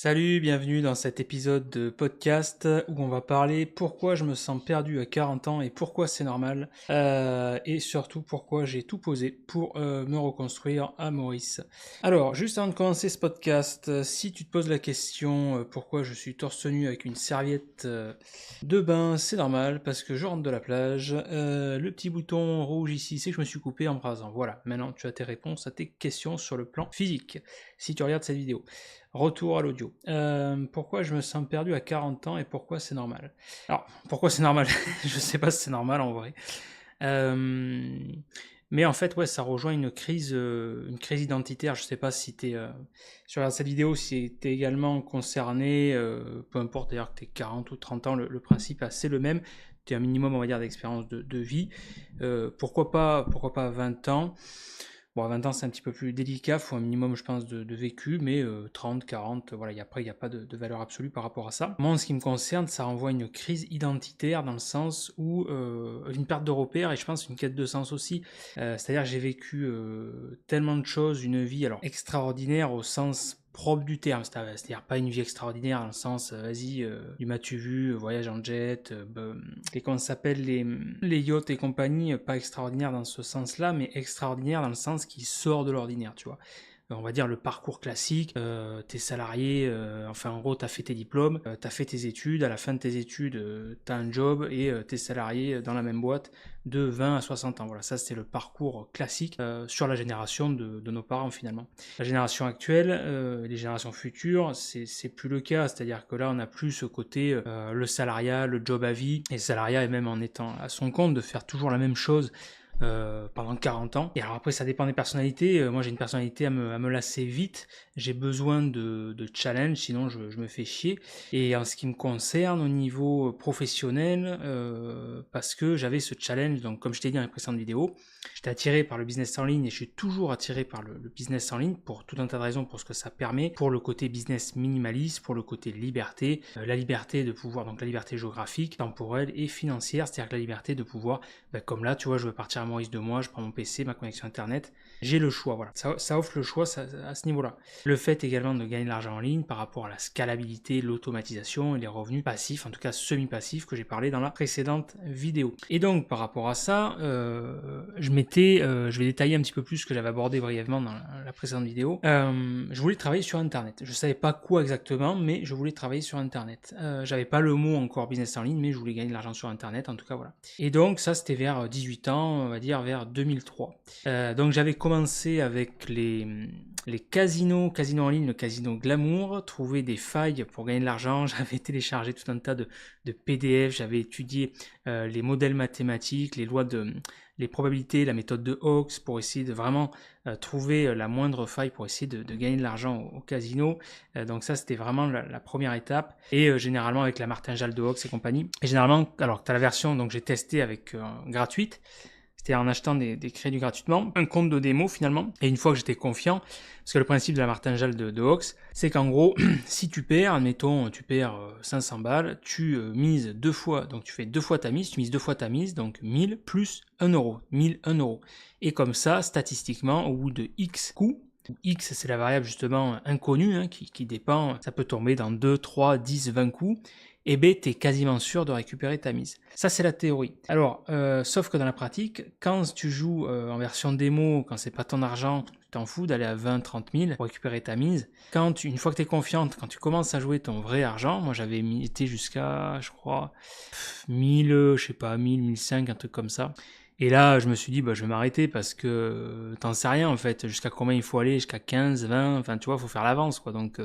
Salut, bienvenue dans cet épisode de podcast où on va parler pourquoi je me sens perdu à 40 ans et pourquoi c'est normal, et surtout pourquoi j'ai tout posé pour me reconstruire à Maurice. Alors, juste avant de commencer ce podcast, si tu te poses la question pourquoi je suis torse nu avec une serviette de bain, c'est normal parce que je rentre de la plage. Le petit bouton rouge ici, c'est que je me suis coupé en me rasant. Voilà, maintenant tu as tes réponses à tes questions sur le plan physique si tu regardes cette vidéo. Retour à l'audio. Pourquoi je me sens perdu à 40 ans et pourquoi c'est normal? Alors, pourquoi c'est normal? Je sais pas si c'est normal en vrai. Mais en fait, ouais, ça rejoint une crise identitaire. Je sais pas si tu es sur cette vidéo, si tu es également concerné, peu importe d'ailleurs que tu aies 40 ou 30 ans, le principe est assez le même. Tu as un minimum, on va dire, d'expérience de vie. Pourquoi pas 20 ans? Bon, à 20 ans, c'est un petit peu plus délicat, il faut un minimum, je pense, de vécu, mais 30, 40, voilà, après, il n'y a pas de valeur absolue par rapport à ça. Moi, en ce qui me concerne, ça renvoie à une crise identitaire dans le sens où une perte de repères et je pense une quête de sens aussi. C'est-à-dire que j'ai vécu tellement de choses, une vie alors extraordinaire au sens propre du terme, c'est-à-dire pas une vie extraordinaire dans le sens vas-y, du m'as-tu vu, voyage en jet, et comment ça s'appelle les yachts et compagnie, pas extraordinaire dans ce sens-là, mais extraordinaire dans le sens qui sort de l'ordinaire, tu vois. On va dire le parcours classique, t'es salarié, enfin en gros t'as fait tes diplômes, t'as fait tes études, à la fin de tes études t'as un job et t'es salarié dans la même boîte de 20 à 60 ans. Voilà, ça c'est le parcours classique sur la génération de nos parents finalement. La génération actuelle, les générations futures, c'est plus le cas, c'est-à-dire que là on a plus ce côté le salariat, le job à vie, et le salariat est même en étant à son compte de faire toujours la même chose pendant 40 ans. Et alors après, ça dépend des personnalités. Moi, j'ai une personnalité à me lasser vite. J'ai besoin de challenge, sinon je me fais chier. Et en ce qui me concerne, au niveau professionnel, parce que j'avais ce challenge, donc comme je t'ai dit dans les précédentes vidéos, j'étais attiré par le business en ligne et je suis toujours attiré par le business en ligne pour tout un tas de raisons, pour ce que ça permet, pour le côté business minimaliste, pour le côté liberté, la liberté de pouvoir, donc la liberté géographique, temporelle et financière, c'est-à-dire que la liberté de pouvoir, comme là, tu vois, je veux partir à Maurice de moi, je prends mon PC, ma connexion internet, j'ai le choix, voilà. Ça offre le choix à ce niveau-là. Le fait également de gagner de l'argent en ligne par rapport à la scalabilité, l'automatisation et les revenus passifs, en tout cas semi-passifs que j'ai parlé dans la précédente vidéo. Et donc par rapport à ça, je vais détailler un petit peu plus ce que j'avais abordé brièvement dans la précédente vidéo. Je voulais travailler sur internet. Je savais pas quoi exactement, mais je voulais travailler sur internet. J'avais pas le mot encore business en ligne, mais je voulais gagner de l'argent sur internet, en tout cas voilà. Et donc ça c'était vers 18 ans, on va dire vers 2003. Donc j'avais commencé avec les casinos en ligne, le casino Glamour, trouver des failles pour gagner de l'argent. J'avais téléchargé tout un tas de PDF, j'avais étudié les modèles mathématiques, les probabilités, la méthode de Hawkes pour essayer de vraiment trouver la moindre faille pour essayer de gagner de l'argent au casino. Donc ça c'était vraiment la première étape. Et généralement avec la martingale de Hawkes et compagnie. Et généralement, alors tu as la version donc j'ai testé avec gratuite, c'était en achetant des crédits gratuitement, un compte de démo finalement, et une fois que j'étais confiant, parce que le principe de la martingale de Hawkes, c'est qu'en gros, si tu perds, admettons, tu perds 500 balles, tu mises deux fois, donc tu fais deux fois ta mise, tu mises deux fois ta mise, donc 1000 plus 1 euro, 1000, 1 euro. Et comme ça, statistiquement, au bout de X coups, X c'est la variable justement inconnue qui dépend, ça peut tomber dans 2, 3, 10, 20 coups, et B, tu es quasiment sûr de récupérer ta mise. Ça, c'est la théorie. Alors, sauf que dans la pratique, quand tu joues en version démo, quand c'est pas ton argent, tu t'en fous d'aller à 20, 30 000 pour récupérer ta mise. Une fois que tu es confiante, quand tu commences à jouer ton vrai argent, moi j'avais été jusqu'à, je crois, 1000, je sais pas, 1000, 1005, un truc comme ça. Et là, je me suis dit, je vais m'arrêter parce que t'en sais rien en fait. Jusqu'à combien il faut aller? Jusqu'à 15, 20, enfin tu vois, il faut faire l'avance quoi. Donc,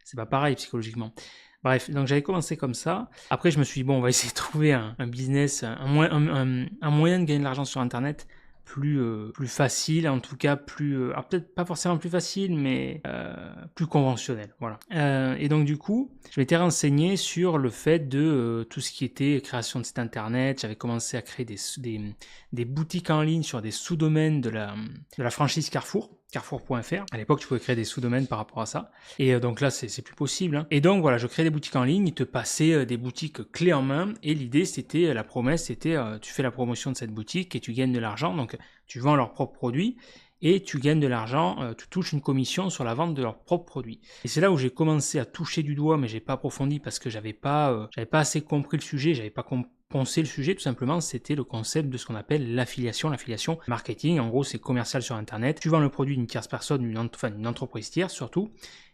c'est pas pareil psychologiquement. Bref, donc j'avais commencé comme ça. Après, je me suis dit, bon, on va essayer de trouver un business, un moyen de gagner de l'argent sur Internet plus facile, en tout cas alors peut-être pas forcément plus facile, mais plus conventionnel, voilà. Et donc du coup, je m'étais renseigné sur le fait de tout ce qui était création de site internet. J'avais commencé à créer des boutiques en ligne sur des sous-domaines de la franchise Carrefour. Carrefour.fr. À l'époque, tu pouvais créer des sous-domaines par rapport à ça. Et donc là, c'est plus possible. Hein. Et donc voilà, je créais des boutiques en ligne, ils te passaient des boutiques clés en main. Et l'idée, c'était, la promesse, c'était, tu fais la promotion de cette boutique et tu gagnes de l'argent. Donc tu vends leurs propres produits. et tu gagnes de l'argent, tu touches une commission sur la vente de leurs propres produits. Et c'est là où j'ai commencé à toucher du doigt, mais j'ai pas approfondi parce que j'avais pas assez compris le sujet, j'avais pas pensé le sujet, tout simplement, c'était le concept de ce qu'on appelle l'affiliation. L'affiliation marketing, en gros, c'est commercial sur Internet. Tu vends le produit d'une tierce personne, une entreprise tierce surtout,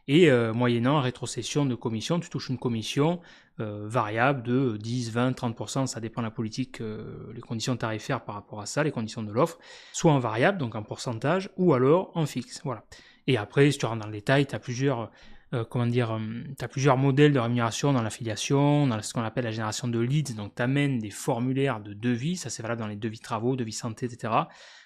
et moyennant rétrocession de commission, tu touches une commission variable de 10, 20, 30%, ça dépend de la politique, les conditions tarifaires par rapport à ça, les conditions de l'offre, soit en variable, donc en pourcentage, ou alors en fixe. Voilà. Et après, si tu rentres dans le détail, tu as plusieurs modèles de rémunération dans l'affiliation, dans ce qu'on appelle la génération de leads, donc tu amènes des formulaires de devis, ça c'est valable dans les devis travaux, devis santé, etc.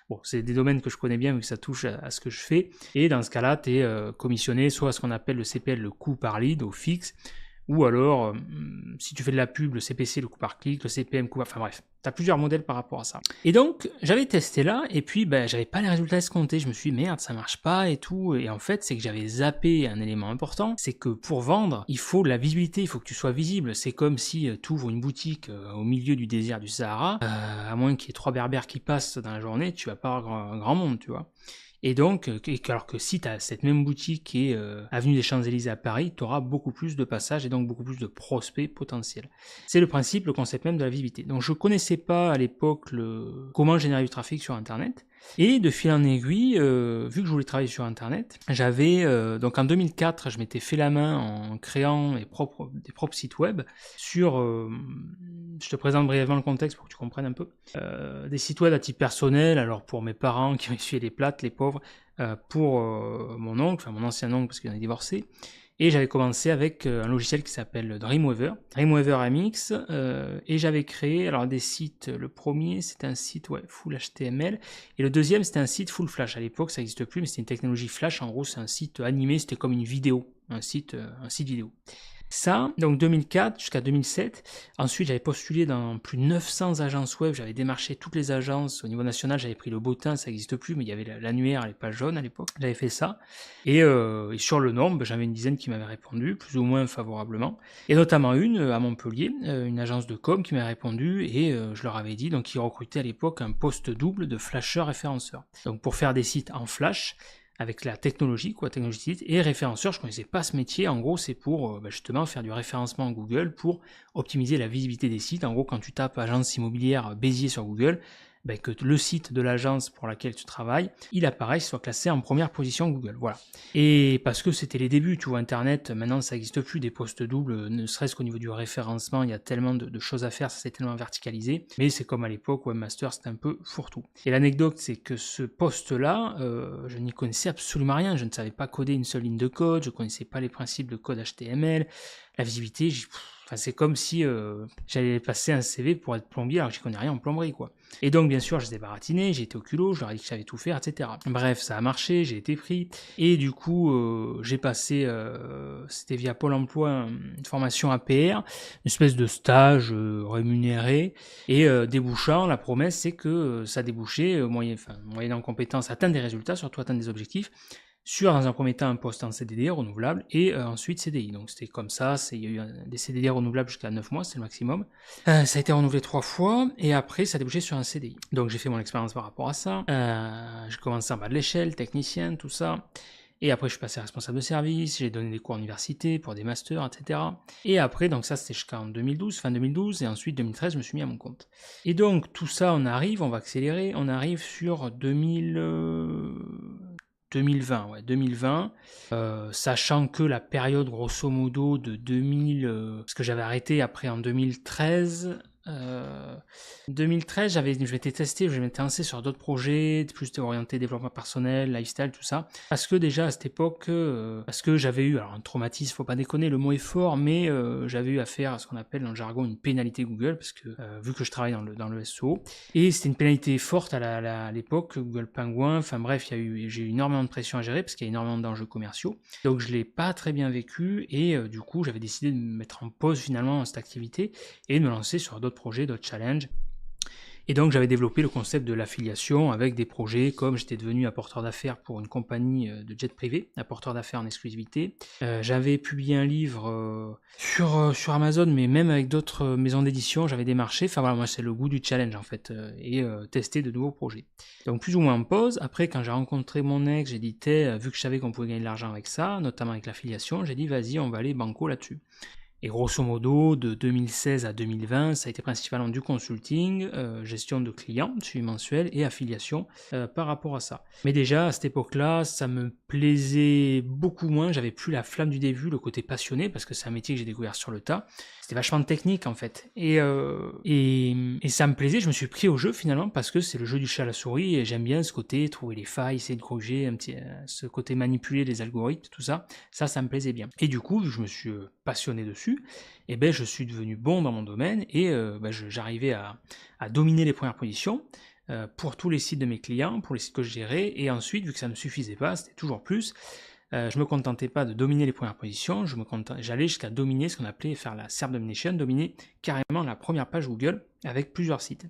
Bon, c'est des domaines que je connais bien vu que ça touche à ce que je fais, et dans ce cas-là, tu es commissionné soit à ce qu'on appelle le CPL, le coût par lead, au fixe, ou alors, si tu fais de la pub, le CPC, le coût par clic, le CPM, enfin bref, tu as plusieurs modèles par rapport à ça. Et donc, j'avais testé là, et puis j'avais pas les résultats escomptés. Je me suis dit, merde, ça marche pas et tout. Et en fait, c'est que j'avais zappé un élément important, c'est que pour vendre, il faut de la visibilité, il faut que tu sois visible. C'est comme si tu ouvres une boutique au milieu du désert du Sahara, à moins qu'il y ait 3 berbères qui passent dans la journée, tu vas pas avoir grand monde, tu vois. Et donc, alors que si tu as cette même boutique qui est avenue des Champs-Élysées à Paris, tu auras beaucoup plus de passages et donc beaucoup plus de prospects potentiels. C'est le principe, le concept même de la visibilité. Donc je connaissais pas à l'époque comment générer du trafic sur Internet. Et de fil en aiguille, vu que je voulais travailler sur Internet, j'avais donc en 2004, je m'étais fait la main en créant des propres sites web sur, je te présente brièvement le contexte pour que tu comprennes un peu, des sites web à titre personnel, alors pour mes parents qui ont essuyé les plates, les pauvres, pour mon oncle, enfin mon ancien oncle parce qu'il en est divorcé. Et j'avais commencé avec un logiciel qui s'appelle Dreamweaver MX, et j'avais créé alors des sites. Le premier, c'était un site full HTML, et le deuxième, c'était un site full Flash. À l'époque, ça n'existe plus, mais c'était une technologie Flash. En gros, c'est un site animé, c'était comme une vidéo, un site vidéo. Ça, donc 2004 jusqu'à 2007. Ensuite, j'avais postulé dans plus de 900 agences web. J'avais démarché toutes les agences au niveau national. J'avais pris le beau temps, ça n'existe plus, mais il y avait l'annuaire, les pages jaunes à l'époque. J'avais fait ça. Et sur le nombre, j'avais une dizaine qui m'avaient répondu, plus ou moins favorablement. Et notamment une à Montpellier, une agence de com qui m'a répondu. Et je leur avais dit, donc ils recrutaient à l'époque un poste double de flasheur référenceur. Donc pour faire des sites en flash, avec la technologie de site, et référenceur, je connaissais pas ce métier. En gros, c'est pour justement faire du référencement en Google pour optimiser la visibilité des sites. En gros, quand tu tapes agence immobilière Béziers sur Google, que le site de l'agence pour laquelle tu travailles, il apparaît, soit classé en première position Google. Voilà. Et parce que c'était les débuts, tu vois, Internet, maintenant ça n'existe plus, des postes doubles, ne serait-ce qu'au niveau du référencement, il y a tellement de choses à faire, ça s'est tellement verticalisé, mais c'est comme à l'époque, Webmaster, c'était un peu fourre-tout. Et l'anecdote, c'est que ce poste-là, je n'y connaissais absolument rien, je ne savais pas coder une seule ligne de code, je ne connaissais pas les principes de code HTML, la visibilité, c'est comme si j'allais passer un CV pour être plombier alors que je connais rien en plomberie, quoi. Et donc, bien sûr, je les ai baratinés, j'ai été au culot, je leur ai dit que je savais tout faire, etc. Bref, ça a marché, j'ai été pris. Et du coup, j'ai passé, c'était via Pôle emploi, une formation APR, une espèce de stage rémunéré. Et débouchant, la promesse, c'est que ça débouchait, moyennant compétence, atteindre des résultats, surtout atteindre des objectifs, sur, dans un premier temps, un poste en CDD renouvelable, et ensuite CDI. Donc c'était comme ça, il y a eu des CDD renouvelables jusqu'à 9 mois, c'est le maximum. Ça a été renouvelé 3 fois, et après ça a débouché sur un CDI. Donc j'ai fait mon expérience par rapport à ça. J'ai commencé en bas de l'échelle, technicien, tout ça. Et après je suis passé responsable de service, j'ai donné des cours à l'université pour des masters, etc. Et après, donc ça c'était jusqu'en 2012, fin 2012, et ensuite 2013 je me suis mis à mon compte. Et donc tout ça, on va accélérer, on arrive sur 2020, sachant que la période grosso modo de 2000, parce que j'avais arrêté après en 2013, 2013, je m'étais testé, je m'étais lancé sur d'autres projets, plus orienté développement personnel, lifestyle, tout ça. Parce que déjà à cette époque, parce que j'avais eu, alors un traumatisme, faut pas déconner, le mot est fort, mais j'avais eu affaire à ce qu'on appelle dans le jargon une pénalité Google, parce que vu que je travaille dans le SEO, et c'était une pénalité forte à l'époque, Google Penguin, enfin bref, j'ai eu énormément de pression à gérer, parce qu'il y a énormément d'enjeux commerciaux. Donc je l'ai pas très bien vécu, et du coup j'avais décidé de me mettre en pause finalement cette activité, et de me lancer sur d'autres projets, d'autres challenges. Et donc j'avais développé le concept de l'affiliation avec des projets comme j'étais devenu apporteur d'affaires pour une compagnie de jet privé, apporteur d'affaires en exclusivité. J'avais publié un livre sur Amazon, mais même avec d'autres maisons d'édition, j'avais démarché. Enfin voilà, moi c'est le goût du challenge en fait, et tester de nouveaux projets. Donc plus ou moins en pause. Après quand j'ai rencontré mon ex, j'ai dit vu que je savais qu'on pouvait gagner de l'argent avec ça, notamment avec l'affiliation, j'ai dit vas-y on va aller banco là-dessus. Et grosso modo, de 2016 à 2020, ça a été principalement du consulting, gestion de clients, suivi mensuel et affiliation par rapport à ça. Mais déjà, à cette époque-là, ça me plaisait beaucoup moins, j'avais plus la flamme du début, le côté passionné, parce que c'est un métier que j'ai découvert sur le tas. C'était vachement technique en fait. Et ça me plaisait, je me suis pris au jeu finalement, parce que c'est le jeu du chat à la souris, et j'aime bien ce côté, trouver les failles, essayer de corriger, ce côté manipuler les algorithmes, tout ça. Ça me plaisait bien. Et du coup, vu que je me suis passionné dessus, et ben je suis devenu bon dans mon domaine et j'arrivais à dominer les premières positions pour tous les sites de mes clients, pour les sites que je gérais, et ensuite, vu que ça ne suffisait pas, c'était toujours plus, je me contentais pas de dominer les premières positions, j'allais jusqu'à dominer ce qu'on appelait faire la SERP domination, dominer carrément la première page Google avec plusieurs sites.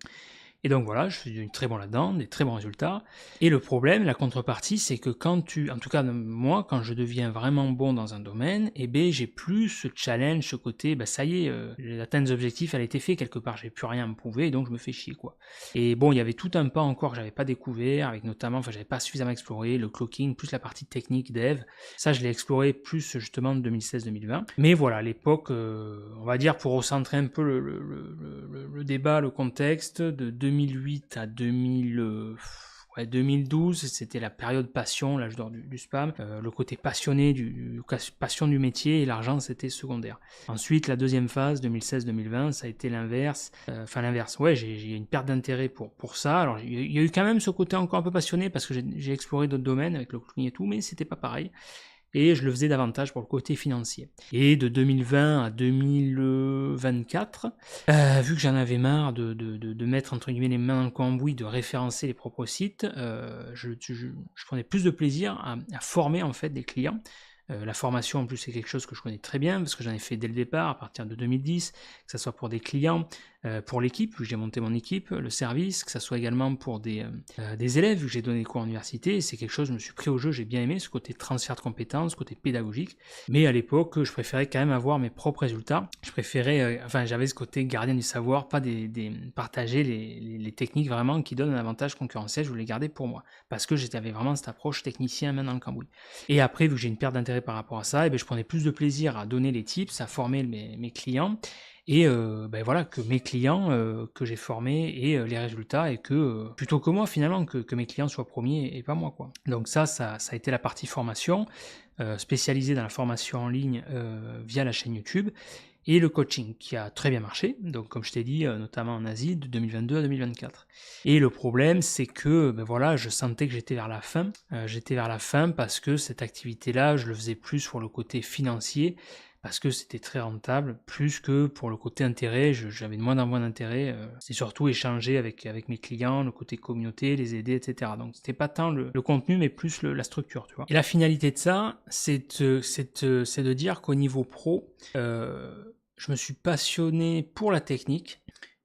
Et donc voilà, je suis devenu très bon là-dedans, des très bons résultats. Et le problème, la contrepartie, c'est que en tout cas moi, quand je deviens vraiment bon dans un domaine, j'ai plus ce challenge, ce côté, ça y est, j'ai atteint des objectifs, elle a été faite quelque part, j'ai plus rien à me prouver, et donc je me fais chier, quoi. Et bon, il y avait tout un pas encore que j'avais pas découvert, avec notamment, j'avais pas suffisamment exploré, le clocking, plus la partie technique, dev. Ça, je l'ai exploré plus justement de 2016-2020. Mais voilà, à l'époque, on va dire, pour recentrer un peu le débat, le contexte, de 2008 à 2012, c'était la période passion, l'âge d'or du spam, le côté passionné, passion du métier, et l'argent c'était secondaire. Ensuite, la deuxième phase, 2016-2020, ça a été l'inverse. J'ai une perte d'intérêt pour ça. Alors il y a eu quand même ce côté encore un peu passionné, parce que j'ai exploré d'autres domaines avec le clocking et tout, mais c'était pas pareil. Et je le faisais davantage pour le côté financier. Et de 2020 à 2024, vu que j'en avais marre de mettre entre guillemets les mains dans le cambouis, de référencer les propres sites, je prenais plus de plaisir à former en fait des clients. La formation en plus c'est quelque chose que je connais très bien, parce que j'en ai fait dès le départ à partir de 2010, que ce soit pour des clients, pour l'équipe, vu que j'ai monté mon équipe, le service, que ce soit également pour des élèves, vu que j'ai donné des cours à l'université. C'est quelque chose, je me suis pris au jeu, j'ai bien aimé ce côté transfert de compétences, ce côté pédagogique. Mais à l'époque, je préférais quand même avoir mes propres résultats. Je préférais, j'avais ce côté gardien du savoir, pas partager les techniques vraiment qui donnent un avantage concurrentiel. Je voulais les garder pour moi, parce que j'avais vraiment cette approche technicien main dans le cambouis. Et après, vu que j'ai une perte d'intérêt par rapport à ça, je prenais plus de plaisir à donner les tips, à former mes clients. Et voilà, que mes clients que j'ai formés aient les résultats, et que plutôt que moi finalement, que mes clients soient premiers et pas moi, quoi. Donc ça a été la partie formation, spécialisée dans la formation en ligne via la chaîne YouTube, et le coaching qui a très bien marché, donc comme je t'ai dit, notamment en Asie, de 2022 à 2024. Et le problème, c'est que je sentais que j'étais vers la fin. Parce que cette activité-là, je le faisais plus pour le côté financier, parce que c'était très rentable, plus que pour le côté intérêt. J'avais de moins en moins d'intérêt. C'est surtout échanger avec mes clients, le côté communauté, les aider, etc. Donc c'était pas tant le contenu, mais plus la structure, tu vois. Et la finalité de ça, c'est de dire qu'au niveau pro, je me suis passionné pour la technique,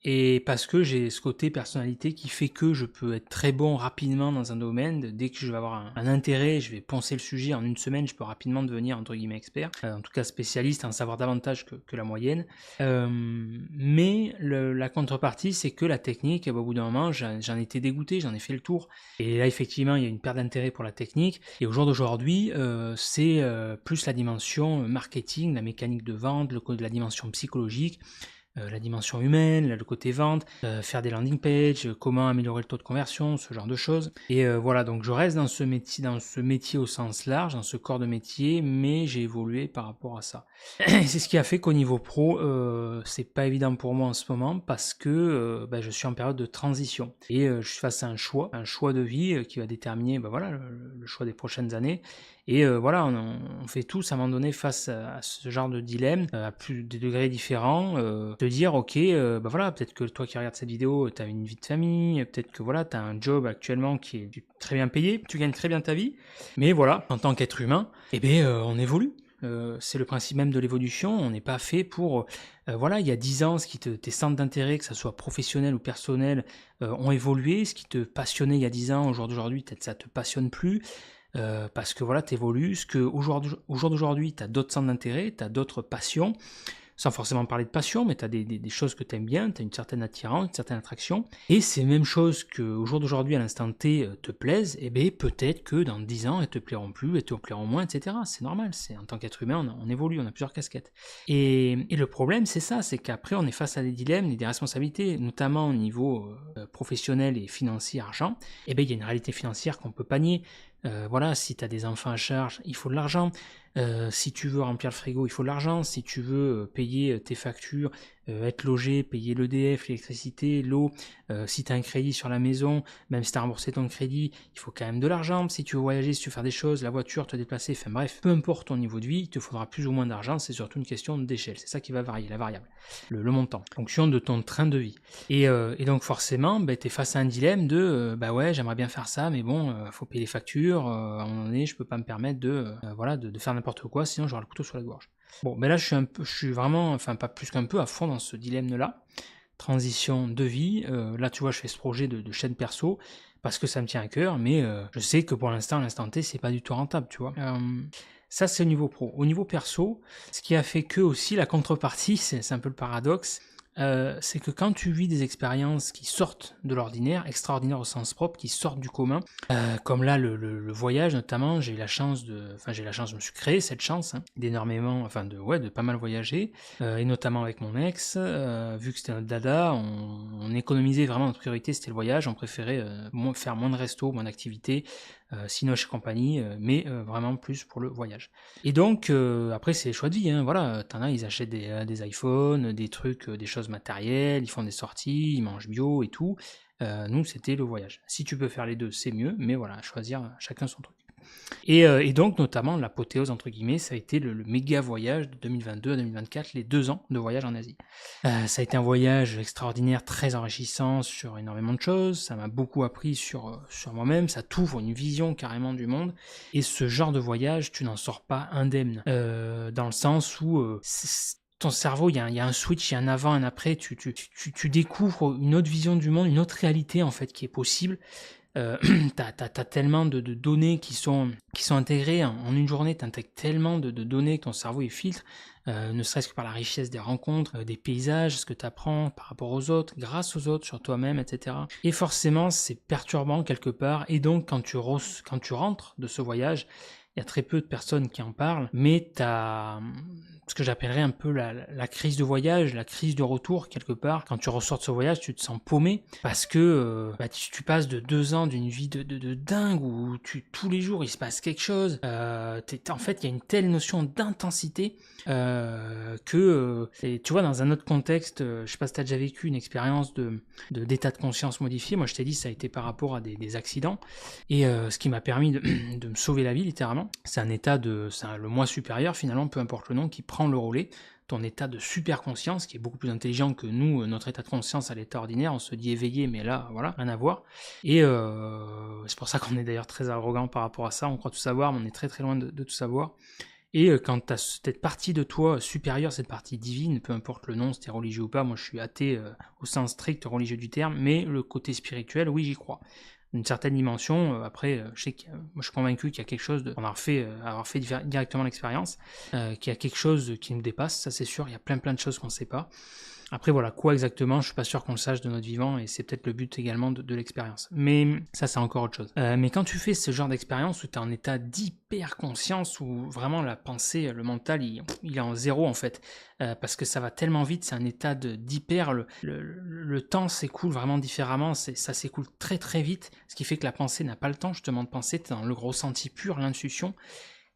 et parce que j'ai ce côté personnalité qui fait que je peux être très bon rapidement dans un domaine. Dès que je vais avoir un intérêt, je vais poncer le sujet en une semaine, je peux rapidement devenir entre guillemets expert, en tout cas spécialiste, en savoir davantage que la moyenne. Mais la contrepartie, c'est que la technique, au bout d'un moment, j'en étais dégoûté, j'en ai fait le tour. Et là, effectivement, il y a une perte d'intérêt pour la technique. Et au jour d'aujourd'hui, c'est plus la dimension marketing, la mécanique de vente, la dimension psychologique, la dimension humaine, le côté vente, faire des landing pages, comment améliorer le taux de conversion, ce genre de choses. Et voilà, donc je reste dans ce métier au sens large, dans ce corps de métier, mais j'ai évolué par rapport à ça. Et c'est ce qui a fait qu'au niveau pro, c'est pas évident pour moi en ce moment, parce que je suis en période de transition, et je suis face à un choix de vie qui va déterminer le choix des prochaines années. Et on fait tous à un moment donné face à ce genre de dilemme, à des degrés différents, de dire ok, peut-être que toi qui regardes cette vidéo, tu as une vie de famille, peut-être que tu as un job actuellement qui est très bien payé, tu gagnes très bien ta vie, mais voilà, en tant qu'être humain, on évolue. c'est le principe même de l'évolution. On n'est pas fait pour... voilà, il y a 10 ans, tes centres d'intérêt, que ça soit professionnel ou personnel, ont évolué. Ce qui te passionnait il y a 10 ans, au jour d'aujourd'hui, peut-être ça te passionne plus. Parce que voilà, tu évolues. Ce que au jour d'aujourd'hui, tu as d'autres centres d'intérêt, tu as d'autres passions. Sans forcément parler de passion, mais tu as des choses que tu aimes bien, tu as une certaine attirance, une certaine attraction. Et ces mêmes choses qu'au jour d'aujourd'hui, à l'instant T, te plaisent, et bien peut-être que dans 10 ans, elles te plairont plus, elles te plairont moins, etc. C'est normal, en tant qu'être humain, on évolue, on a plusieurs casquettes. Et le problème, c'est ça, c'est qu'après, on est face à des dilemmes et des responsabilités, notamment au niveau professionnel et financier, argent. Et bien il y a une réalité financière qu'on peut pas nier. Voilà, si tu as des enfants à charge, il faut de l'argent. Si tu veux remplir le frigo, il faut de l'argent. Si tu veux payer tes factures, être logé, payer l'EDF, l'électricité, l'eau, si tu as un crédit sur la maison, même si tu as remboursé ton crédit, il faut quand même de l'argent. Si tu veux voyager, si tu veux faire des choses, la voiture, te déplacer, enfin bref, peu importe ton niveau de vie, il te faudra plus ou moins d'argent. C'est surtout une question d'échelle. C'est ça qui va varier, la variable, le montant, en fonction de ton train de vie. Et donc forcément, tu es face à un dilemme de bah ouais, j'aimerais bien faire ça, mais bon, faut payer les factures, à un moment donné, je peux pas me permettre de faire n'importe quoi, sinon j'aurai le couteau sur la gorge. Bon, mais là je suis vraiment, enfin pas plus qu'un peu à fond dans ce dilemme-là. Transition de vie, là tu vois, je fais ce projet de chaîne perso parce que ça me tient à cœur, mais je sais que pour l'instant, à l'instant T, c'est pas du tout rentable, tu vois. Ça, c'est au niveau pro. Au niveau perso, ce qui a fait que aussi la contrepartie, c'est un peu le paradoxe, c'est que quand tu vis des expériences qui sortent de l'ordinaire, extraordinaires au sens propre, qui sortent du commun, comme là le voyage notamment, j'ai je me suis créé cette chance d'énormément, de pas mal voyager, et notamment avec mon ex, vu que c'était notre dada, on économisait vraiment, notre priorité c'était le voyage, on préférait faire moins de restos, moins d'activités, Cinoche et compagnie, mais vraiment plus pour le voyage. Et donc, après, c'est les choix de vie, voilà, t'en as, ils achètent des iPhones, des trucs, des choses matérielles, ils font des sorties, ils mangent bio et tout. Nous, c'était le voyage. Si tu peux faire les deux, c'est mieux, mais voilà, choisir chacun son truc. Et donc, notamment, l'apothéose, entre guillemets, ça a été le méga voyage de 2022 à 2024, les 2 ans de voyage en Asie. Ça a été un voyage extraordinaire, très enrichissant sur énormément de choses, ça m'a beaucoup appris sur moi-même, ça t'ouvre une vision carrément du monde, et ce genre de voyage, tu n'en sors pas indemne, dans le sens où ton cerveau, il y a un switch, il y a un avant, un après, tu découvres une autre vision du monde, une autre réalité en fait qui est possible. T'as tellement de données qui sont intégrées en une journée, t'intègres tellement de données que ton cerveau il filtre, ne serait-ce que par la richesse des rencontres, des paysages, ce que tu apprends par rapport aux autres, grâce aux autres, sur toi-même, etc. Et forcément, c'est perturbant quelque part, et donc quand tu rentres de ce voyage, il y a très peu de personnes qui en parlent, mais t'as ce que j'appellerais un peu la crise de voyage, la crise de retour quelque part. Quand tu ressors de ce voyage, tu te sens paumé parce que tu passes de 2 ans d'une vie de dingue où tous les jours il se passe quelque chose. En fait, il y a une telle notion d'intensité et tu vois, dans un autre contexte, je sais pas si tu as déjà vécu une expérience d'état de conscience modifié. Moi, je t'ai dit, ça a été par rapport à des accidents. Et ce qui m'a permis de me sauver la vie, littéralement, c'est un état le moi supérieur, finalement, peu importe le nom, qui prend le relais. Ton état de super conscience, qui est beaucoup plus intelligent que nous, notre état de conscience à l'état ordinaire, on se dit éveillé, mais là, voilà, rien à voir. Et c'est pour ça qu'on est d'ailleurs très arrogant par rapport à ça, on croit tout savoir, mais on est très très loin de tout savoir. Et quand tu as cette partie de toi supérieure, cette partie divine, peu importe le nom, si tu es religieux ou pas, moi je suis athée au sens strict religieux du terme, mais le côté spirituel, oui, j'y crois. Une certaine dimension, après, je sais moi je suis convaincu qu'il y a quelque chose, avoir fait directement l'expérience, qu'il y a quelque chose qui nous dépasse, ça c'est sûr, il y a plein de choses qu'on ne sait pas. Après voilà, quoi exactement, je suis pas sûr qu'on le sache de notre vivant, et c'est peut-être le but également de l'expérience. Mais ça c'est encore autre chose. Mais quand tu fais ce genre d'expérience où tu es en état d'hyper conscience, où vraiment la pensée, le mental, il est en zéro en fait, parce que ça va tellement vite, c'est un état d'hyper, le temps s'écoule vraiment différemment, ça s'écoule très très vite, ce qui fait que la pensée n'a pas le temps justement de penser, tu es dans le ressenti pur, l'intuition.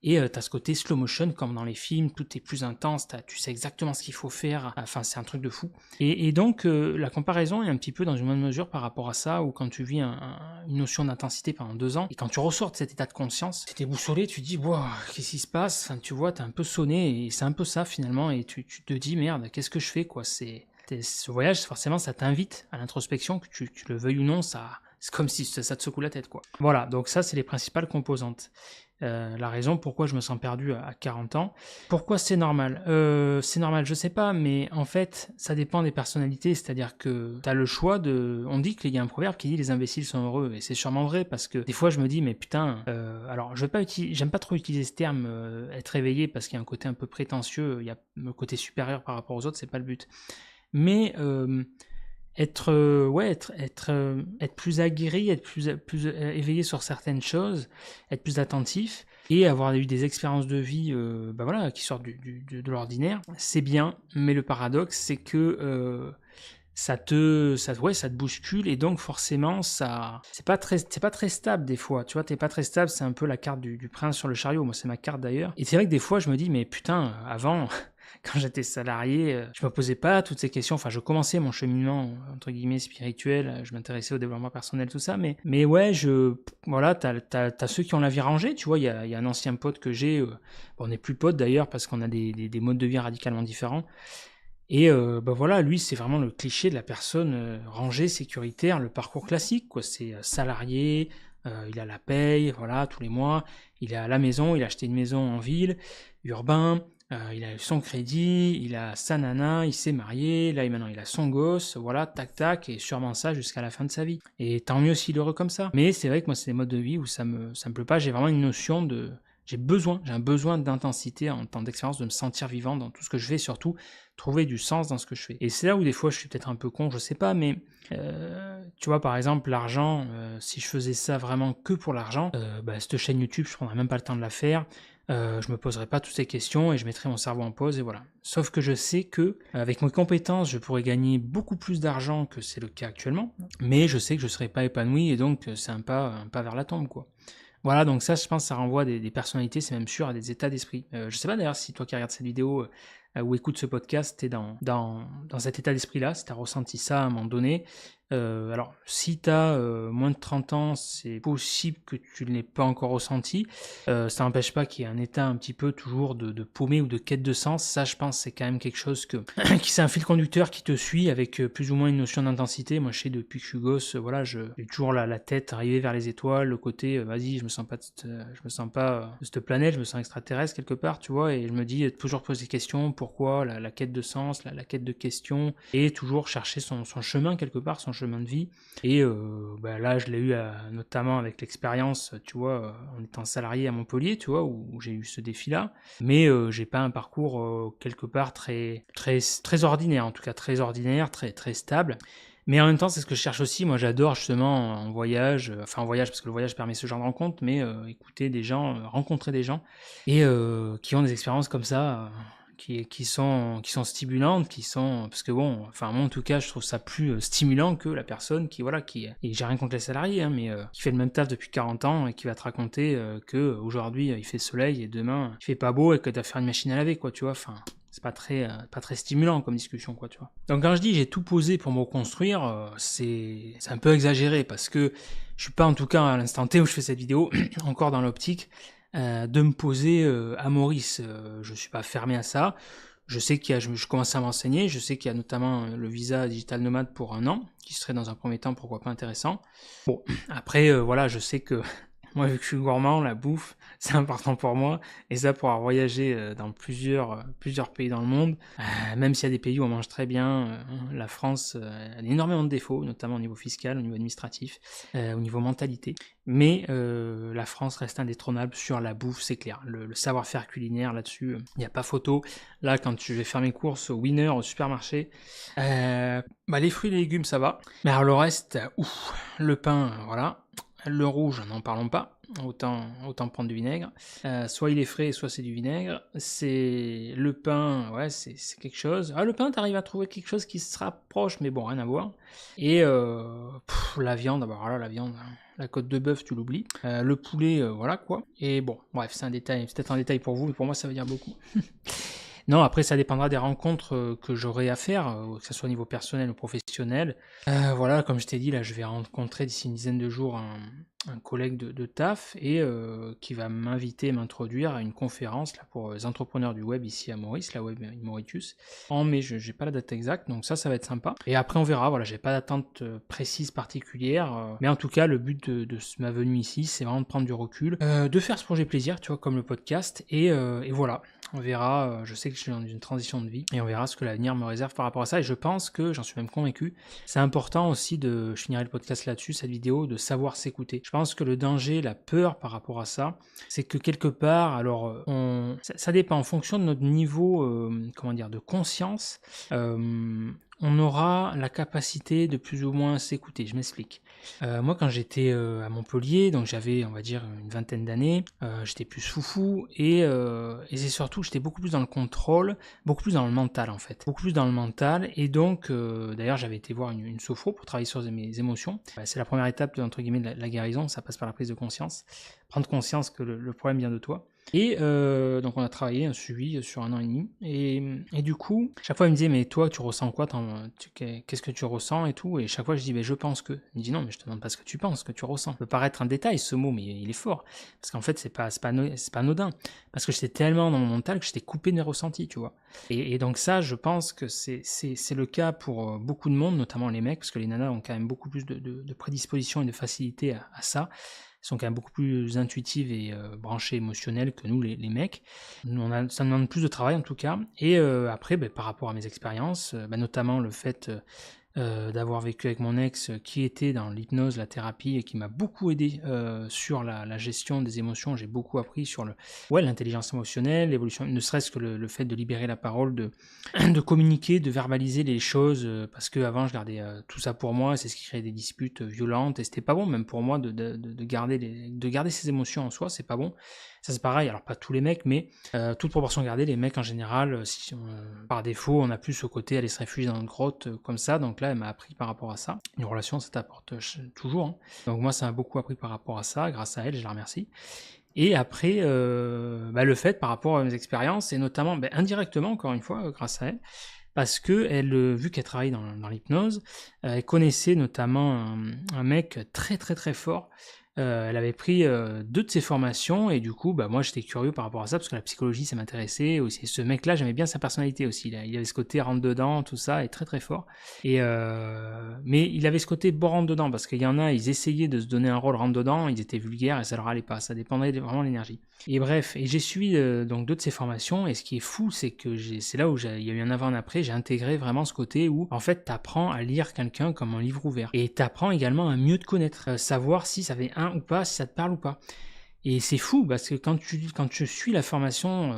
Et t'as ce côté slow motion comme dans les films, tout est plus intense, tu sais exactement ce qu'il faut faire, enfin c'est un truc de fou. Et donc la comparaison est un petit peu dans une bonne mesure par rapport à ça, où quand tu vis une notion d'intensité pendant 2 ans, et quand tu ressors de cet état de conscience, t'es déboussolé, tu te dis wow, qu'est-ce qui se passe, enfin, tu vois, t'es un peu sonné, et c'est un peu ça finalement, et tu te dis merde, qu'est-ce que je fais quoi, ce voyage forcément ça t'invite à l'introspection, que tu le veuilles ou non, c'est comme si ça te secoue la tête quoi. Voilà, donc ça c'est les principales composantes. la raison pourquoi je me sens perdu à 40 ans. Pourquoi c'est normal? C'est normal, je sais pas, mais en fait, ça dépend des personnalités, c'est-à-dire que tu as le choix de... On dit qu'il y a un proverbe qui dit les imbéciles sont heureux, et c'est sûrement vrai, parce que des fois je me dis, mais putain, alors j'aime pas trop utiliser ce terme, être éveillé, parce qu'il y a un côté un peu prétentieux, il y a le côté supérieur par rapport aux autres, c'est pas le but. Mais être plus aguerri, être plus éveillé sur certaines choses, être plus attentif et avoir eu des expériences de vie qui sortent de l'ordinaire, c'est bien, mais le paradoxe c'est que ça te bouscule et donc forcément c'est pas très stable des fois, tu vois, t'es pas très stable, c'est un peu la carte du prince sur le chariot, moi c'est ma carte d'ailleurs, et c'est vrai que des fois je me dis mais putain, avant quand j'étais salarié, je me posais pas toutes ces questions, enfin je commençais mon cheminement entre guillemets spirituel, je m'intéressais au développement personnel, tout ça, mais ouais, voilà, t'as ceux qui ont la vie rangée, tu vois, il y a un ancien pote que j'ai, on n'est plus potes d'ailleurs parce qu'on a des modes de vie radicalement différents. Et voilà, lui, c'est vraiment le cliché de la personne rangée, sécuritaire, le parcours classique, quoi. C'est salarié, il a la paye, voilà, tous les mois. Il est à la maison, il a acheté une maison en ville, urbain, il a eu son crédit, il a sa nana, il s'est marié, là maintenant il a son gosse, voilà, tac tac, et sûrement ça jusqu'à la fin de sa vie. Et tant mieux s'il est heureux comme ça. Mais c'est vrai que moi, c'est des modes de vie où ça me plaît pas, j'ai vraiment une notion de... J'ai un besoin d'intensité en temps d'expérience, de me sentir vivant dans tout ce que je fais, surtout trouver du sens dans ce que je fais. Et c'est là où des fois je suis peut-être un peu con, je sais pas, mais tu vois, par exemple, l'argent, si je faisais ça vraiment que pour l'argent, cette chaîne YouTube, je prendrais même pas le temps de la faire, je me poserais pas toutes ces questions et je mettrais mon cerveau en pause et voilà. Sauf que je sais que avec mes compétences, je pourrais gagner beaucoup plus d'argent que c'est le cas actuellement, mais je sais que je serais pas épanoui et donc c'est un pas vers la tombe, quoi. Voilà, donc ça, je pense, ça renvoie à des personnalités, c'est même sûr, à des états d'esprit. Je sais pas d'ailleurs si toi qui regardes cette vidéo ou écoutes ce podcast, t'es dans cet état d'esprit-là, si t'as ressenti ça à un moment donné. Alors, si t'as moins de 30 ans, c'est possible que tu ne l'aies pas encore ressenti. Ça n'empêche pas qu'il y ait un état un petit peu toujours de paumé ou de quête de sens. Ça, je pense, c'est quand même quelque chose qui c'est un fil conducteur qui te suit avec plus ou moins une notion d'intensité. Moi, je sais, depuis que je suis gosse, voilà, j'ai toujours la tête arrivée vers les étoiles, le côté, vas-y, je me sens pas de cette planète, je me sens extraterrestre quelque part, tu vois, et je me dis, toujours poser des questions, pourquoi, la quête de sens, la quête de questions, et toujours chercher son chemin quelque part, son chemin de vie. Et là, je l'ai eu notamment avec l'expérience, tu vois, en étant salarié à Montpellier, tu vois, où j'ai eu ce défi-là. Mais j'ai pas un parcours quelque part très ordinaire, en tout cas très ordinaire, très stable. Mais en même temps, c'est ce que je cherche aussi. Moi, j'adore justement en voyage parce que le voyage permet ce genre de rencontre, mais écouter des gens, rencontrer des gens et qui ont des expériences comme ça, qui sont stimulantes, parce que bon, enfin moi en tout cas, je trouve ça plus stimulant que la personne et j'ai rien contre les salariés, hein, mais qui fait le même taf depuis 40 ans et qui va te raconter que aujourd'hui il fait soleil et demain il fait pas beau et que tu vas faire une machine à laver, quoi, tu vois, enfin. C'est pas très stimulant comme discussion, quoi, tu vois. Donc quand je dis j'ai tout posé pour me reconstruire, c'est un peu exagéré parce que je suis pas, en tout cas à l'instant T où je fais cette vidéo, encore dans l'optique de me poser à Maurice. Je suis pas fermé à ça. Je sais je commence à m'enseigner, je sais qu'il y a notamment le visa digital nomade pour 1 an, qui serait dans un premier temps pourquoi pas intéressant. Bon, après voilà, je sais que moi, vu que je suis gourmand, la bouffe, c'est important pour moi. Et ça, pour avoir voyagé dans plusieurs pays dans le monde, même s'il y a des pays où on mange très bien, la France a énormément de défauts, notamment au niveau fiscal, au niveau administratif, au niveau mentalité. Mais la France reste indétrônable sur la bouffe, c'est clair. Le savoir-faire culinaire là-dessus, il n'y a pas photo. Là, quand je vais faire mes courses au Winner, au supermarché, les fruits et les légumes, ça va. Mais alors le reste, le pain, voilà. Le rouge, n'en parlons pas, autant prendre du vinaigre. Soit il est frais, soit c'est du vinaigre. C'est le pain, ouais, c'est quelque chose. Le pain, t'arrives à trouver quelque chose qui se rapproche, mais bon, rien à voir. Et la viande, la viande, la côte de bœuf, tu l'oublies. Le poulet, voilà quoi. Et bon, bref, c'est peut-être un détail pour vous, mais pour moi, ça veut dire beaucoup. Non, après ça dépendra des rencontres que j'aurai à faire, que ce soit au niveau personnel ou professionnel. Voilà, comme je t'ai dit, là, je vais rencontrer d'ici une dizaine de jours un collègue de taf et qui va m'introduire à une conférence là, pour les entrepreneurs du web ici à Maurice, la Web Mauritius, en mai. Je n'ai pas la date exacte, donc ça va être sympa. Et après, on verra. Voilà, j'ai pas d'attente précise particulière, mais en tout cas, le but de ma venue ici, c'est vraiment de prendre du recul, de faire ce projet plaisir, tu vois, comme le podcast, et voilà. On verra, je sais que je suis dans une transition de vie, et on verra ce que l'avenir me réserve par rapport à ça, et je pense que, j'en suis même convaincu, c'est important aussi je finirai le podcast là-dessus, cette vidéo, de savoir s'écouter. Je pense que le danger, la peur par rapport à ça, c'est que quelque part, alors, ça dépend, en fonction de notre niveau, de conscience, on aura la capacité de plus ou moins s'écouter. Je m'explique. Moi, quand j'étais à Montpellier, donc j'avais, on va dire, une vingtaine d'années, j'étais plus foufou et c'est surtout que j'étais beaucoup plus dans le contrôle, beaucoup plus dans le mental en fait. Beaucoup plus dans le mental et donc, d'ailleurs, j'avais été voir une sophro pour travailler sur mes émotions. C'est la première étape, entre guillemets, de la guérison, ça passe par la prise de conscience. Prendre conscience que le problème vient de toi. Et donc on a travaillé un suivi sur 1 an et demi et du coup chaque fois il me disait mais toi tu ressens quoi, qu'est-ce que tu ressens et tout, et chaque fois je dis je pense que, il me dit non mais je te demande pas ce que tu penses, ce que tu ressens. Ça peut paraître un détail ce mot mais il est fort parce qu'en fait c'est pas anodin, parce que j'étais tellement dans mon mental que j'étais coupé de mes ressentis, tu vois, et donc ça je pense que c'est le cas pour beaucoup de monde, notamment les mecs, parce que les nanas ont quand même beaucoup plus de prédisposition et de facilité à ça. Sont quand même beaucoup plus intuitives et branchées émotionnelles que nous, les mecs. Ça demande plus de travail en tout cas. Et après, par rapport à mes expériences, notamment le fait d'avoir vécu avec mon ex qui était dans l'hypnose, la thérapie, et qui m'a beaucoup aidé sur la gestion des émotions. J'ai beaucoup appris sur l'intelligence émotionnelle, l'évolution, ne serait-ce que le fait de libérer la parole, de communiquer, de verbaliser les choses, parce qu'avant je gardais tout ça pour moi, c'est ce qui créait des disputes violentes, et c'était pas bon même pour moi de garder ses émotions en soi, c'est pas bon. Ça c'est pareil, alors pas tous les mecs, mais toute proportion gardée, les mecs en général, par défaut, on a plus ce côté aller se réfugier dans une grotte comme ça, donc là elle m'a appris par rapport à ça. Une relation ça t'apporte toujours, hein. Donc moi ça m'a beaucoup appris par rapport à ça, grâce à elle, je la remercie. Et après, le fait par rapport à mes expériences, et notamment indirectement encore une fois grâce à elle, parce que elle, vu qu'elle travaille dans l'hypnose, elle connaissait notamment un mec très très très fort. Elle avait pris 2 de ses formations et du coup, moi j'étais curieux par rapport à ça parce que la psychologie ça m'intéressait aussi. Ce mec-là, j'aimais bien sa personnalité aussi. Il avait ce côté rentre dedans, tout ça, et très très fort. Et mais il avait ce côté bon rentre dedans parce qu'il y en a, ils essayaient de se donner un rôle rentre dedans, ils étaient vulgaires et ça leur allait pas. Ça dépendait vraiment de l'énergie. Et bref, et j'ai suivi donc 2 de ses formations, et ce qui est fou, c'est que c'est là où il y a eu un avant et un après. J'ai intégré vraiment ce côté où en fait t'apprends à lire quelqu'un comme un livre ouvert, et t'apprends également à mieux te connaître, savoir si ça fait ou pas, si ça te parle ou pas. Et c'est fou parce que quand tu suis la formation,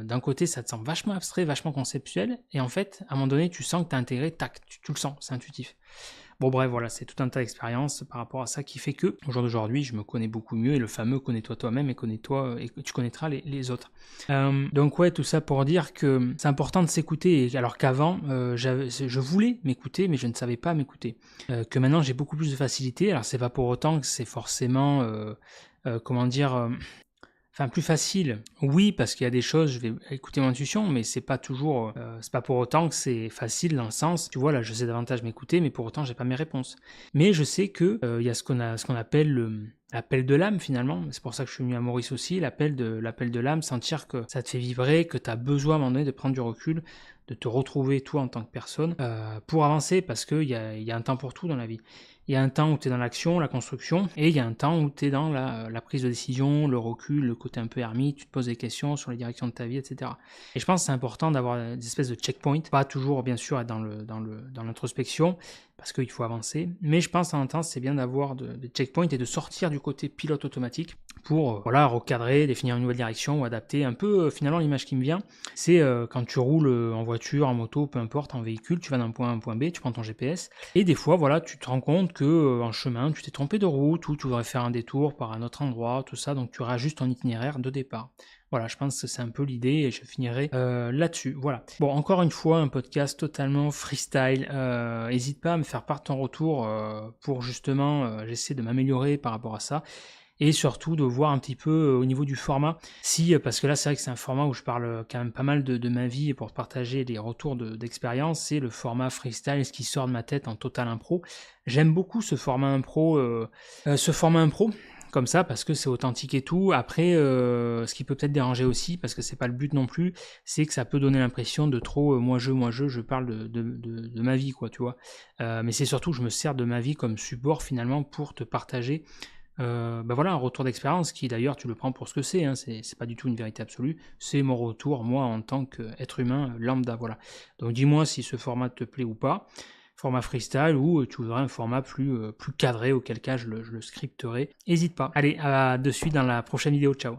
d'un côté ça te semble vachement abstrait, vachement conceptuel, et en fait à un moment donné tu sens que tu as intégré, tac, tu le sens, c'est intuitif. Bon bref, voilà, c'est tout un tas d'expériences par rapport à ça qui fait que, au jour d'aujourd'hui, je me connais beaucoup mieux, et le fameux connais-toi toi-même et connais-toi, et tu connaîtras les autres. Donc ouais, tout ça pour dire que c'est important de s'écouter, alors qu'avant, je voulais m'écouter, mais je ne savais pas m'écouter. Que maintenant j'ai beaucoup plus de facilité, alors c'est pas pour autant que c'est forcément, plus facile, oui, parce qu'il y a des choses, je vais écouter mon intuition, mais c'est pas toujours, c'est pas pour autant que c'est facile dans le sens, tu vois, là, je sais davantage m'écouter, mais pour autant, j'ai pas mes réponses. Mais je sais que il y a ce qu'on appelle l'appel de l'âme finalement. C'est pour ça que je suis venu à Maurice aussi, l'appel de l'âme, sentir que ça te fait vibrer, que tu as besoin à un moment donné de prendre du recul, de te retrouver toi en tant que personne, pour avancer, parce qu'il y a un temps pour tout dans la vie. Il y a un temps où tu es dans l'action, la construction, et il y a un temps où tu es dans la prise de décision, le recul, le côté un peu ermite, tu te poses des questions sur les directions de ta vie, etc. Et je pense que c'est important d'avoir des espèces de checkpoints, pas toujours bien sûr être dans l'introspection, parce qu'il faut avancer, mais je pense en temps c'est bien d'avoir des checkpoints et de sortir du côté pilote automatique pour recadrer, définir une nouvelle direction ou adapter un peu finalement l'image qui me vient. C'est quand tu roules en voiture, en moto, peu importe, en véhicule, tu vas d'un point A à un point B, tu prends ton GPS, et des fois tu te rends compte que en chemin tu t'es trompé de route, ou tu voudrais faire un détour par un autre endroit, tout ça, donc tu rajustes ton itinéraire de départ. Voilà, je pense que c'est un peu l'idée, et je finirai là-dessus. Voilà. Bon, encore une fois, un podcast totalement freestyle. N'hésite pas à me faire part de ton retour pour justement, j'essaie de m'améliorer par rapport à ça. et surtout de voir un petit peu au niveau du format, si, parce que là c'est vrai que c'est un format où je parle quand même pas mal de ma vie et pour partager des retours d'expérience, c'est le format freestyle, ce qui sort de ma tête en total impro. J'aime beaucoup ce format impro, comme ça, parce que c'est authentique et tout. Après, ce qui peut peut-être déranger aussi, parce que c'est pas le but non plus, c'est que ça peut donner l'impression de trop je parle de ma vie, quoi, tu vois. Mais c'est surtout que je me sers de ma vie comme support finalement pour te partager bah voilà, un retour d'expérience qui d'ailleurs tu le prends pour ce que c'est, hein, c'est pas du tout une vérité absolue, c'est mon retour, moi en tant qu'être humain lambda, voilà. Donc dis-moi si ce format te plaît ou pas, format freestyle ou tu voudrais un format plus cadré, auquel cas je le scripterai. N'hésite pas. Allez, à de suite dans la prochaine vidéo, ciao.